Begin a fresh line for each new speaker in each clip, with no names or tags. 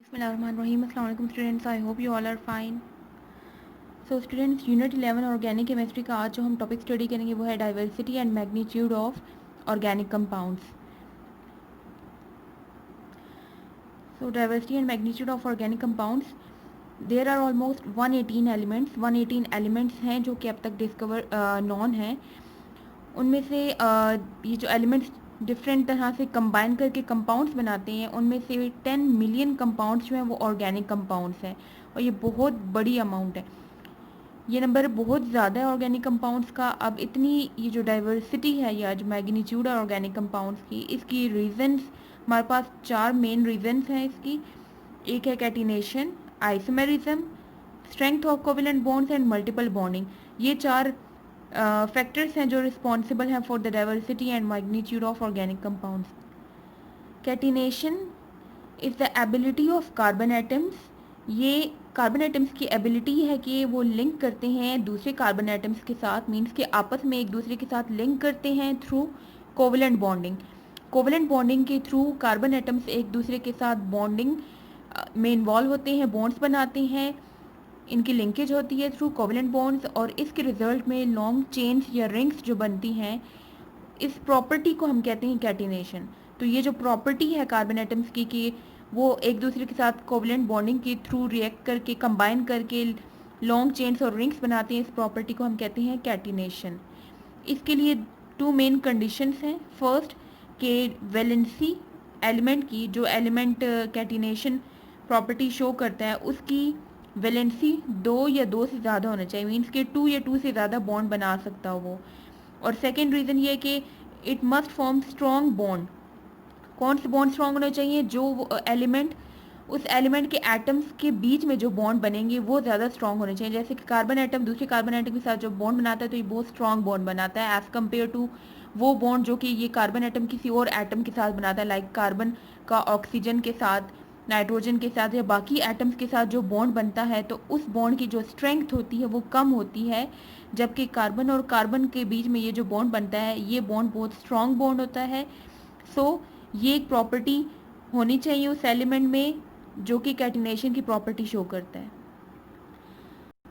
Bismillahirrahmanirrahim. Assalamu alaikum students. I hope you all are fine. So students, unit 11 organic chemistry का आज जो हम topic study करेंगे वो है diversity and magnitude of organic compounds. So diversity and magnitude of organic compounds. There are almost 118 elements. 118 elements हैं जो कि अब तक डिस्कवर नॉन हैं. उनमें से ये जो एलिमेंट्स डिफरेंट तरह से कंबाइन करके कंपाउंड्स बनाते हैं, उनमें से 10 मिलियन कंपाउंड्स जो हैं वो ऑर्गेनिक कंपाउंड्स हैं, और ये बहुत बड़ी अमाउंट है. ये नंबर बहुत ज़्यादा है ऑर्गेनिक कंपाउंड्स का. अब इतनी ये जो डाइवर्सिटी है या जो मैग्नीट्यूड है ऑर्गेनिक कंपाउंड्स की, इसकी रीजंस हमारे पास 4 मेन रीजंस हैं इसकी. एक है catenation, isomerism, strength of covalent bonds and multiple bonding. ये 4 फैक्टर्स हैं जो रिस्पॉन्सिबल हैं for the diversity and magnitude of organic compounds. Catenation is the ability of carbon atoms. ये कार्बन एटम्स की एबिलिटी है कि वो लिंक करते हैं दूसरे कार्बन एटम्स के साथ, मींस के आपस में एक दूसरे के साथ लिंक करते हैं through covalent bonding. Covalent bonding के थ्रू कार्बन एटम्स एक दूसरे के साथ बॉन्डिंग में इन्वॉल्व होते हैं, बॉन्ड्स बनाते हैं, इनकी लिंकेज होती है थ्रू कोवेलेंट बॉन्ड्स, और इसके रिजल्ट में लॉन्ग चेन्स या रिंग्स जो बनती हैं, इस प्रॉपर्टी को हम कहते हैं कैटिनेशन. तो ये जो प्रॉपर्टी है कार्बन एटम्स की कि वो एक दूसरे के साथ कोवेलेंट बॉन्डिंग के थ्रू रिएक्ट करके कंबाइन करके लॉन्ग चेन्स और रिंग्स बनाते हैं, इस प्रॉपर्टी को हम कहते हैं कैटिनेशन. इसके लिए 2 मेन कंडीशंस हैं. फर्स्ट के वैलेंसी एलिमेंट की, जो एलिमेंट कैटिनेशन प्रॉपर्टी शो करता है उसकी वैलेंसी 2 या 2 से ज़्यादा होना चाहिए, मीन्स के 2 या 2 से ज़्यादा बॉन्ड बना सकता हो वो. और सेकेंड रीज़न ये है कि it must form strong bond. कौन से बॉन्ड स्ट्रॉन्ग होने चाहिए? जो एलिमेंट, उस एलिमेंट के एटम्स के बीच में जो बॉन्ड बनेंगे वो ज़्यादा स्ट्रॉन्ग होने चाहिए. जैसे कि कार्बन एटम दूसरे कार्बन एटम के साथ जो बॉन्ड बनाता है तो ये बहुत स्ट्रॉन्ग बॉन्ड बनाता है एज़ कम्पेयर टू वो बॉन्ड जो कि ये कार्बन एटम किसी और एटम के साथ बनाता है, लाइक कार्बन का ऑक्सीजन के साथ, नाइट्रोजन के साथ या बाकी एटम्स के साथ जो बॉन्ड बनता है तो उस बॉन्ड की जो स्ट्रेंथ होती है वो कम होती है, जबकि कार्बन और कार्बन के बीच में ये जो बॉन्ड बनता है ये बॉन्ड बहुत स्ट्रॉन्ग बॉन्ड होता है. सो ये एक प्रॉपर्टी होनी चाहिए उस एलिमेंट में जो कि कैटिनेशन की प्रॉपर्टी शो करता है.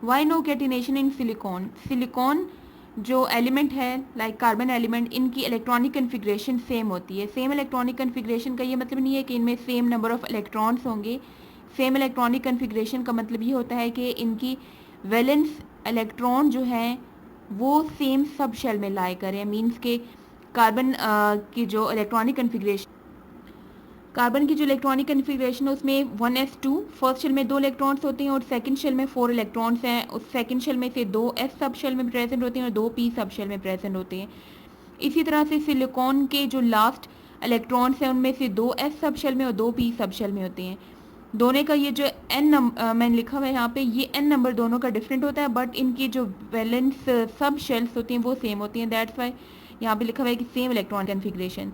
Why no catenation in silicon? Silicon जो एलिमेंट है लाइक कार्बन एलिमेंट, इनकी इलेक्ट्रॉनिक कन्फिग्रेशन सेम होती है. सेम इलेक्ट्रॉनिक कन्फिग्रेशन का ये मतलब नहीं है कि इनमें सेम नंबर ऑफ इलेक्ट्रॉन्स होंगे. सेम इलेक्ट्रॉनिक कन्फिग्रेशन का मतलब ये होता है कि इनकी वैलेंस इलेक्ट्रॉन जो हैं वो सेम सब शेल में लाई करें, मीन्स के कार्बन की जो इलेक्ट्रॉनिक कन्फिग्रेशन, कार्बन की जो इलेक्ट्रॉनिक कन्फिग्रेशन है उसमें 1s2 फर्स्ट शेल में 2 इलेक्ट्रॉन्स होते हैं और सेकंड शेल में 4 इलेक्ट्रॉन्स हैं. उस सेकंड शेल में से 2s सब शेल में प्रेजेंट होते हैं और 2p सब शेल में प्रेजेंट होते हैं. इसी तरह से सिलिकॉन के जो लास्ट इलेक्ट्रॉन्स हैं उनमें से 2s सब शेल में और 2p सब शेल में होते हैं. दोनों का ये जो n मैंने लिखा हुआ है यहाँ पे, ये n नंबर दोनों का डिफरेंट होता है, बट इनकी जो वैलेंस सब शेल्स होती हैं वो सेम होती हैं. दैट्स वाई यहाँ पे लिखा हुआ है कि सेम इलेक्ट्रॉन कन्फिग्रेशन.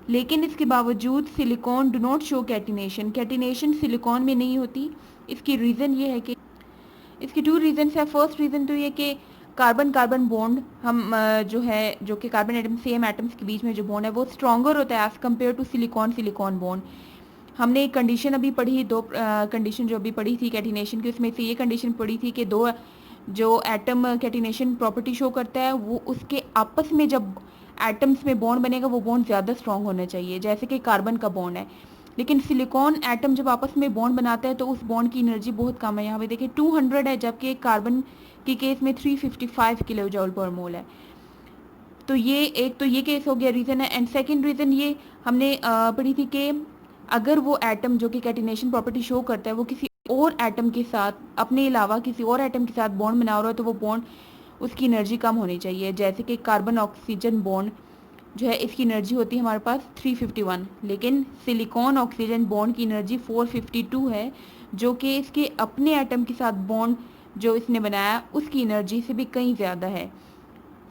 लेकिन इसके बावजूद silicon do not show catenation. Catenation silicon में नहीं होती. इसकी रीज़न ये है कि इसकी 2 रीजंस है. फर्स्ट रीज़न तो ये कि कार्बन कार्बन बॉन्ड हम जो है, जो कि कार्बन एटम सेम एटम्स के बीच में जो बॉन्ड है वो स्ट्रॉन्गर होता है as compare to silicon silicon bond. हमने एक कंडीशन अभी पढ़ी, 2 कंडीशन जो अभी पढ़ी थी कैटिनेशन की, उसमें से ये कंडीशन पढ़ी थी कि 2 जो एटम कैटिनेशन प्रॉपर्टी शो करता है वो उसके आपस में जब एटम्स में बॉन्ड बनेगा वो बॉन्ड ज़्यादा स्ट्रॉन्ग होना चाहिए, जैसे कि कार्बन का बॉन्ड है. लेकिन सिलिकॉन एटम जब आपस में बॉन्ड बनाता है तो उस बॉन्ड की एनर्जी बहुत कम है. यहाँ पे देखिए 200 है, जबकि कार्बन की केस में 355 किलो जूल पर मोल है. तो ये एक तो ये केस हो गया, रीज़न है. एंड सेकेंड रीज़न ये हमने पढ़ी थी कि अगर वो एटम जो कि कैटिनेशन प्रॉपर्टी शो करता है वो किसी और एटम के साथ, अपने अलावा किसी और एटम के साथ बॉन्ड बना रहा है तो वो बॉन्ड, उसकी एनर्जी कम होनी चाहिए. जैसे कि कार्बन ऑक्सीजन बॉन्ड जो है इसकी एनर्जी होती है हमारे पास 351, लेकिन सिलिकॉन ऑक्सीजन बॉन्ड की एनर्जी 452 है, जो कि इसके अपने एटम के साथ बॉन्ड जो इसने बनाया उसकी एनर्जी से भी कहीं ज़्यादा है.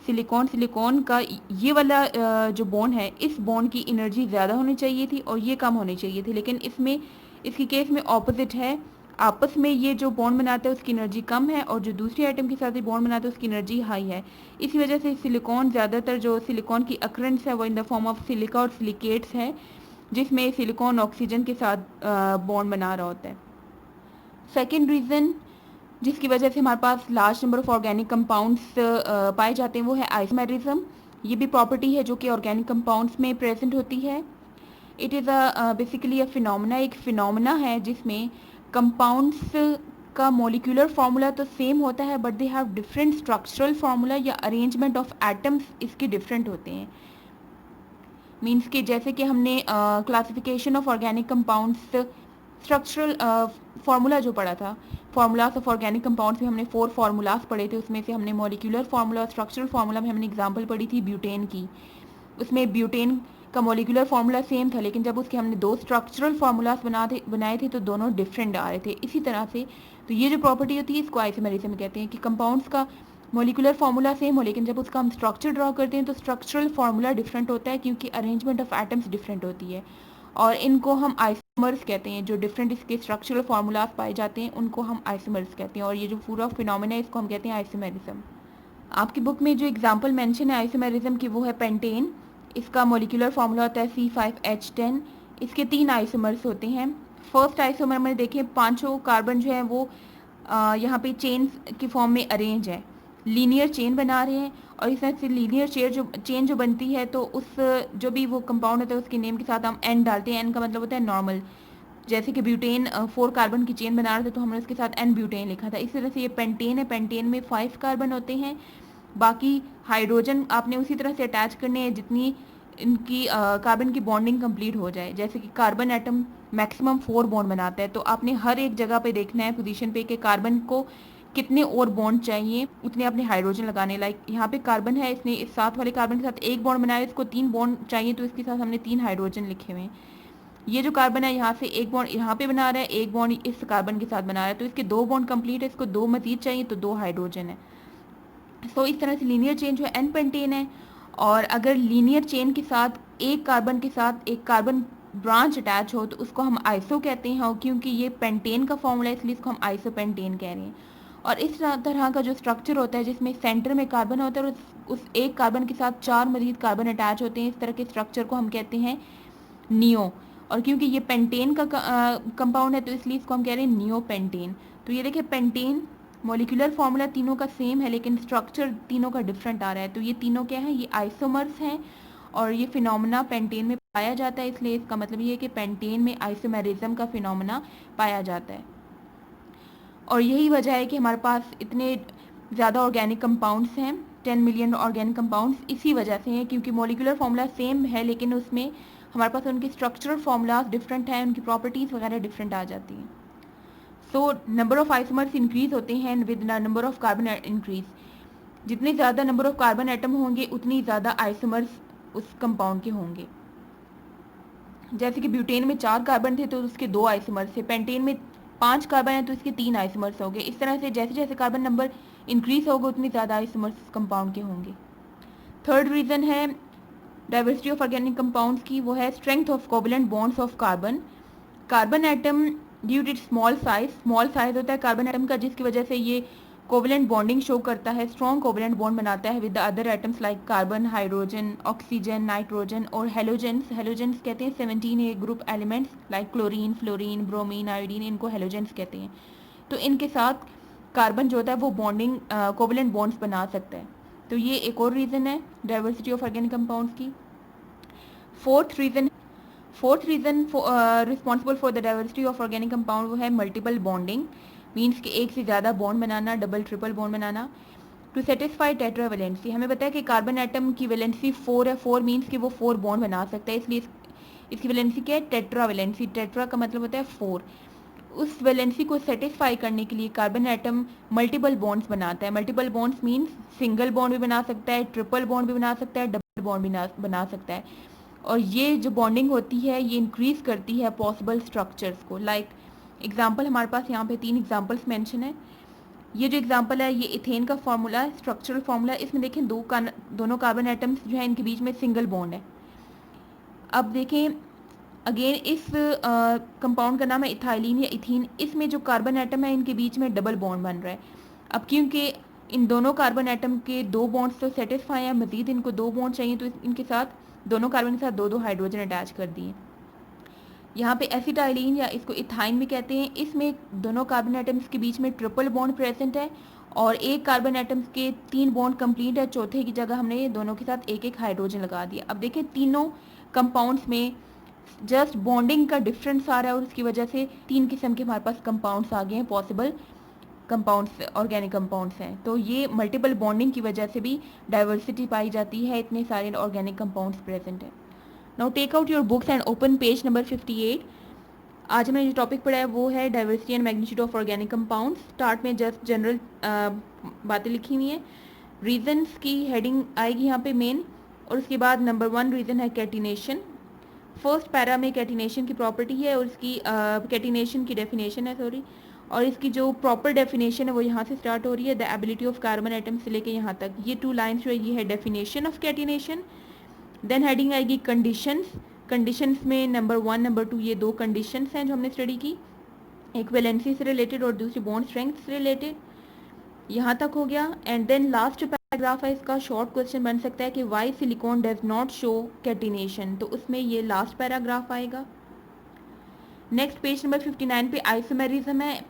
सिलिकॉन का ये वाला जो बॉन्ड है, इस बॉन्ड की एनर्जी ज़्यादा होनी चाहिए थी और ये कम होनी चाहिए थी, लेकिन इसमें इसकी केस में ऑपोजिट है. आपस में ये जो बॉन्ड बनाता है उसकी एनर्जी कम है और जो दूसरे आइटम के साथ ये बॉन्ड बनाता है उसकी एनर्जी हाई है. इसी वजह से सिलिकॉन, ज़्यादातर जो सिलिकॉन की अक्रेंस है वो in the form of silica और सिलिकेट्स है, जिसमें सिलिकॉन ऑक्सीजन के साथ बॉन्ड बना रहा होता है। सेकेंड रीज़न जिसकी वजह से हमारे पास large number of organic compounds पाए जाते हैं वो है आइसोमेरिज्म। ये भी प्रॉपर्टी है जो कि ऑर्गेनिक कंपाउंड्स में प्रेजेंट होती है। It is basically a phenomena, एक फिनोमेना है जिसमें कंपाउंड्स का मॉलिक्यूलर फार्मूला तो सेम होता है but they have different structural formula या अरेंजमेंट ऑफ एटम्स इसके डिफरेंट होते हैं। मीन्स कि जैसे कि हमने classification of organic compounds structural formula जो पढ़ा था, फार्मूलाज ऑफ ऑर्गेनिक कंपाउंड्स में हमने 4 फार्मूलाज पढ़े थे। उसमें से हमने मॉलिक्यूलर फार्मूला और स्ट्रक्चरल फार्मूला में हमने एग्जांपल पढ़ी थी ब्यूटेन की। उसमें ब्यूटेन का मॉलिक्यूलर फार्मूला सेम था, लेकिन जब उसके हमने 2 स्ट्रक्चरल फार्मूलाज बनाए थे तो दोनों डिफरेंट आ रहे थे। इसी तरह से तो ये जो प्रॉपर्टी होती है इसको आइसोमेरिज्म कहते हैं कि कंपाउंड्स का मॉलिक्यूलर फार्मूला सेम हो लेकिन जब उसका हम स्ट्रक्चर ड्रॉ करते हैं तो स्ट्रक्चरल फार्मूला डिफरेंट होता है क्योंकि अरेंजमेंट ऑफ एटम्स डिफरेंट होती है। और इनको हम आइसोमर्स कहते हैं। जो डिफरेंट इसके स्ट्रक्चरल फार्मूलाज पाए जाते हैं उनको हम आइसोमर्स कहते हैं। और ये जो पूरा फिनोमेना है इसको हम कहते हैं आइसोमेरिज्म। आपकी बुक में जो एग्जाम्पल मेंशन है आइसोमेरिज्म की वो है पेंटेन। इसका मॉलिक्यूलर फार्मूला होता है C5H10। इसके 3 आइसोमर्स होते हैं। फर्स्ट आइसोमर में देखें 5 कार्बन जो है वो यहाँ पे चेन के फॉर्म में अरेंज है, लीनियर चेन बना रहे हैं। और इस तरह से लीनियर चेन जो बनती है तो उस जो भी वो कंपाउंड होता है उसके नेम के साथ हम एन डालते हैं। एन का मतलब होता है नॉर्मल। जैसे कि ब्यूटेन 4 कार्बन की चेन बना रहे थे तो हमने उसके साथ एन ब्यूटेन लिखा था। इस तरह से ये पेंटेन है। पेंटेन में 5 कार्बन होते हैं। बाकी हाइड्रोजन आपने उसी तरह से अटैच करने हैं जितनी इनकी कार्बन की बॉन्डिंग कंप्लीट हो जाए। जैसे कि कार्बन एटम मैक्सिमम 4 बॉन्ड बनाता है तो आपने हर एक जगह पे देखना है पोजीशन पे कि कार्बन को कितने और बॉन्ड चाहिए, उतने आपने हाइड्रोजन लगाने। लाइक यहाँ पे कार्बन है, इसने इस साथ वाले कार्बन के साथ 1 बॉन्ड बनाया, इसको 3 बॉन्ड चाहिए तो इसके साथ हमने 3 हाइड्रोजन लिखे हुए हैं। ये जो कार्बन है यहाँ से 1 बॉन्ड यहाँ पे बना रहा है, 1 बॉन्ड इस कार्बन के साथ बना रहा है तो इसके 2 बॉन्ड कंप्लीट है, इसको 2 मजीद चाहिए तो 2 हाइड्रोजन है। सो इस तरह से लीनियर चेन जो है एन पेंटेन है। और अगर लीनियर चेन के साथ एक कार्बन के साथ एक कार्बन ब्रांच अटैच हो तो उसको हम आइसो कहते हैं। और क्योंकि ये पेंटेन का फॉर्मूला है इसलिए इसको हम आइसो पेंटेन कह रहे हैं। और इस तरह का जो स्ट्रक्चर होता है जिसमें सेंटर में कार्बन होता है और उस एक कार्बन के साथ 4 मजीद कार्बन अटैच होते हैं, इस तरह के स्ट्रक्चर को हम कहते हैं नियो। और क्योंकि ये पेंटेन का कंपाउंड है तो इसलिए इसको हम कह रहे हैं नियो पेंटेन। तो ये देखिए पेंटेन मॉलिक्यूलर फार्मूला तीनों का सेम है लेकिन स्ट्रक्चर तीनों का डिफरेंट आ रहा है। तो ये तीनों क्या है, ये आइसोमर्स हैं और ये फिनोमेना पेंटेन में पाया जाता है। इसलिए इसका मतलब ये है कि पेंटेन में आइसोमेरिज्म का फिनोमेना पाया जाता है। और यही वजह है कि हमारे पास इतने ज़्यादा ऑर्गेनिक कंपाउंड्स हैं, 10 मिलियन ऑर्गेनिक कंपाउंड्स इसी वजह से हैं क्योंकि मॉलिक्यूलर फार्मूला सेम है लेकिन उसमें हमारे पास उनके स्ट्रक्चरल फार्मूलाज डिफरेंट हैं, उनकी प्रॉपर्टीज़ वगैरह डिफरेंट आ जाती हैं। So number of isomers increase होते हैं with number of carbon increase. जितने ज़्यादा नंबर ऑफ कार्बन एटम होंगे उतनी ज़्यादा आइसोमर्स उस कंपाउंड के होंगे। जैसे कि ब्यूटेन में 4 कार्बन थे तो उसके 2 आइसोमर्स थे, पेंटेन में 5 कार्बन है तो इसके 3 आइसोमर्स हो गए। इस तरह से जैसे जैसे कार्बन नंबर इंक्रीज होगा उतनी ज़्यादा आइसोमर्स कंपाउंड के होंगे। थर्ड रीज़न है डाइवर्सिटी ऑफ ऑर्गेनिक कंपाउंड्स की, वो है strength of covalent bonds of carbon. Carbon atom due to small size होता है कार्बन एटम का जिसकी वजह से ये कोवलेंट बॉन्डिंग शो करता है, स्ट्रॉन्ग कोवलेंट बॉन्ड बनाता है with the other atoms like carbon, hydrogen, oxygen, nitrogen और हेलोजेंस। हेलोजेंस कहते हैं 17 group elements like chlorine, fluorine, bromine, iodine, इनको हेलोजेंस कहते हैं। तो इनके साथ कार्बन जो होता है वो बॉन्डिंग कोवलेंट बॉन्ड्स बना सकता है। तो ये एक और रीज़न है डाइवर्सिटी ऑफ ऑर्गेनिक कंपाउंड्स की। Fourth reason responsible for the diversity of organic compound वो है मल्टीपल बॉन्डिंग। मीन्स कि एक से ज़्यादा बॉन्ड बनाना, डबल ट्रिपल बॉन्ड बनाना। टू सेटिस्फाई टेट्रा वैलेंसी, हमें पता है कि कार्बन एटम की वैलेंसी 4 है। 4 मीन्स कि वो 4 बॉन्ड बना सकता है, इसलिए इसकी वैलेंसी क्या है, टेट्रा वैलेंसी। टेट्रा का मतलब होता है 4। उस वैलेंसी को सेटिस्फाई करने के लिए कार्बन एटम मल्टीपल बॉन्ड्स बनाता है। Multiple bonds means single bond भी बना सकता है, ट्रिपल बॉन्ड भी बना सकता है, डबल बॉन्ड भी बना सकता है। और ये जो बॉन्डिंग होती है ये इंक्रीज करती है पॉसिबल स्ट्रक्चर्स को। लाइक एग्जांपल हमारे पास यहाँ पे 3 एग्जांपल्स मेंशन है। ये जो एग्जांपल है ये इथेन का फार्मूला है, स्ट्रक्चरल फार्मूला। इसमें देखें दोनों कार्बन एटम्स जो है इनके बीच में सिंगल बॉन्ड है। अब देखें अगेन इस कंपाउंड का नाम है इथाइलिन या इथीन। इसमें जो कार्बन एटम है इनके बीच में डबल बॉन्ड बन रहा है। अब क्योंकि इन दोनों कार्बन एटम के 2 बॉन्ड्स तो सेटिस्फाई है, मजीद इनको 2 बॉन्ड चाहिए तो इनके साथ दोनों कार्बन के साथ 2-2 हाइड्रोजन अटैच कर दिए। यहाँ पे एसिटाइलिन या इसको इथाइन भी कहते हैं, इसमें दोनों कार्बन एटम्स के बीच में ट्रिपल बॉन्ड प्रेजेंट है और एक कार्बन एटम्स के 3 बॉन्ड कंप्लीट है, चौथे की जगह हमने दोनों के साथ एक एक हाइड्रोजन लगा दिया। अब देखें तीनों कंपाउंड्स में जस्ट बॉन्डिंग का डिफरेंस आ रहा है और उसकी वजह से 3 किस्म के हमारे पास कंपाउंड्स आ गए हैं, पॉसिबल कंपाउंड्स, ऑर्गेनिक कंपाउंड्स हैं। तो ये मल्टीपल बॉन्डिंग की वजह से भी डाइवर्सिटी पाई जाती है, इतने सारे ऑर्गेनिक कंपाउंड्स प्रेजेंट हैं। Now take out your books and open page number 58। आज हमने जो टॉपिक पढ़ा है वो है diversity and magnitude of organic compounds. Start में जस्ट जनरल बातें लिखी हुई हैं, रीजंस की हेडिंग आएगी यहाँ पे मेन, और उसके बाद नंबर 1 रीजन है कैटिनेशन। फर्स्ट पैरा में कैटिनेशन की प्रॉपर्टी है और इसकी कैटिनेशन की डेफिनेशन है, सॉरी, और इसकी जो प्रॉपर डेफिनेशन है वो यहाँ से स्टार्ट हो रही है, the ability of carbon atom से लेके यहाँ तक। ये 2 लाइन्स जो है ये है definition of catenation. Then heading आएगी कंडीशंस। कंडीशंस में नंबर 1 नंबर 2 ये 2 कंडीशंस हैं जो हमने स्टडी की, एक वैलेंसी से रिलेटेड और दूसरी बॉन्ड स्ट्रेंथ से रिलेटेड। यहाँ तक हो गया। एंड देन लास्ट पैराग्राफ है इसका, शॉर्ट क्वेश्चन बन सकता है कि why silicon does not show catenation, तो उसमें ये लास्ट पैराग्राफ आएगा। नेक्स्ट पेज नंबर 59 पे आइसोमेरिज्म है।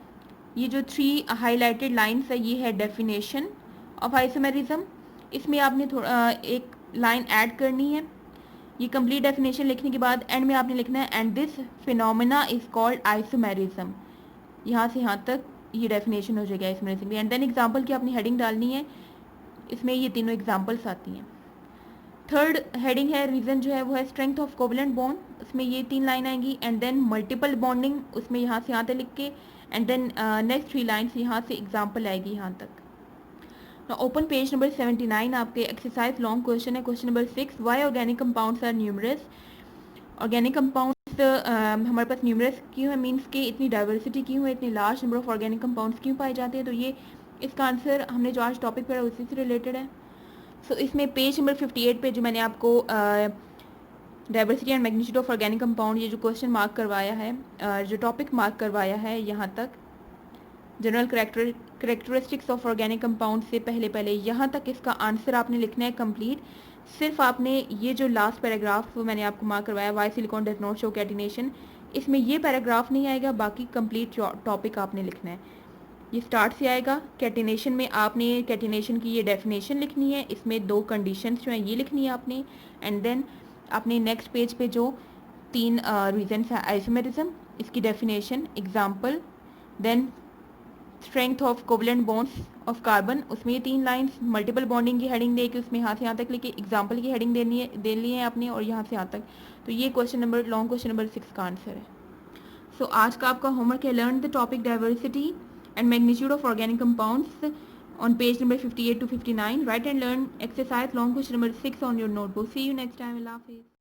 ये जो 3 हाईलाइटेड लाइन्स है ये है डेफिनेशन ऑफ आइसोमेरिज्म। इसमें आपने थोड़ा एक लाइन ऐड करनी है। ये कंप्लीट डेफिनेशन लिखने के बाद एंड में आपने लिखना है and this phenomena is called isomerism. यहाँ से यहाँ तक ये डेफिनेशन हो जाएगा आइसोमेरिज्म की। एंड देन एग्जाम्पल की आपने हेडिंग डालनी है, इसमें ये तीनों एग्जाम्पल्स आती हैं। थर्ड हेडिंग है रीजन जो है वो है स्ट्रेंथ ऑफ कोवलेंट बॉन्ड, उसमें ये 3 लाइन आएंगी। एंड देन मल्टीपल बॉन्डिंग, उसमें यहाँ से यहाँ तक लिख के, एंड देन नेक्स्ट 3 लाइन्स यहाँ से एग्जाम्पल आएगी यहाँ तक। ओपन पेज नंबर 79 आपके एक्सरसाइज लॉन्ग क्वेश्चन है, question number 6, why organic compounds are numerous. Organic compounds हमारे पास न्यूमरस क्यों है, मीन्स के इतनी डाइवर्सिटी क्यों है, इतने large number of organic compounds क्यों पाए जाते हैं। तो ये इसका आंसर हमने जो आज टॉपिक पढ़ा उसी से रिलेटेड है। सो इसमें पेज नंबर 58 पे जो मैंने आपको diversity and magnitude of organic compound ये जो क्वेश्चन मार्क करवाया है, जो टॉपिक मार्क करवाया है यहाँ तक, general characteristics of organic compound से पहले यहाँ तक इसका आंसर आपने लिखना है कंप्लीट। सिर्फ आपने ये जो लास्ट पैराग्राफ मैंने आपको मार्क करवाया, why silicon does not show catenation, इसमें ये पैराग्राफ नहीं आएगा, बाकी कंप्लीट टॉपिक आपने लिखना है। ये स्टार्ट से आएगा। कैटिनेशन में आपने कैटिनेशन की ये डेफिनेशन लिखनी है, इसमें 2 कंडीशंस जो हैं ये लिखनी है आपने। एंड देन आपने नेक्स्ट पेज पे जो 3 रीजन्स हैं, आइसोमेरिज्म, इसकी definition, example, then strength of covalent bonds of carbon, उसमें ये 3 लाइंस, मल्टीपल बॉन्डिंग की हेडिंग दे के उसमें यहाँ से यहाँ तक लेके एग्जाम्पल की हेडिंग देनी है आपने, और यहाँ से यहाँ तक। तो ये question number long question number 6 का आंसर है। सो आज का आपका होमवर्क है learn the topic diversity and magnitude of organic compounds on page number 58 to 59. Write and learn exercise long question number 6 on your notebook. See you next time. Allah Hafiz.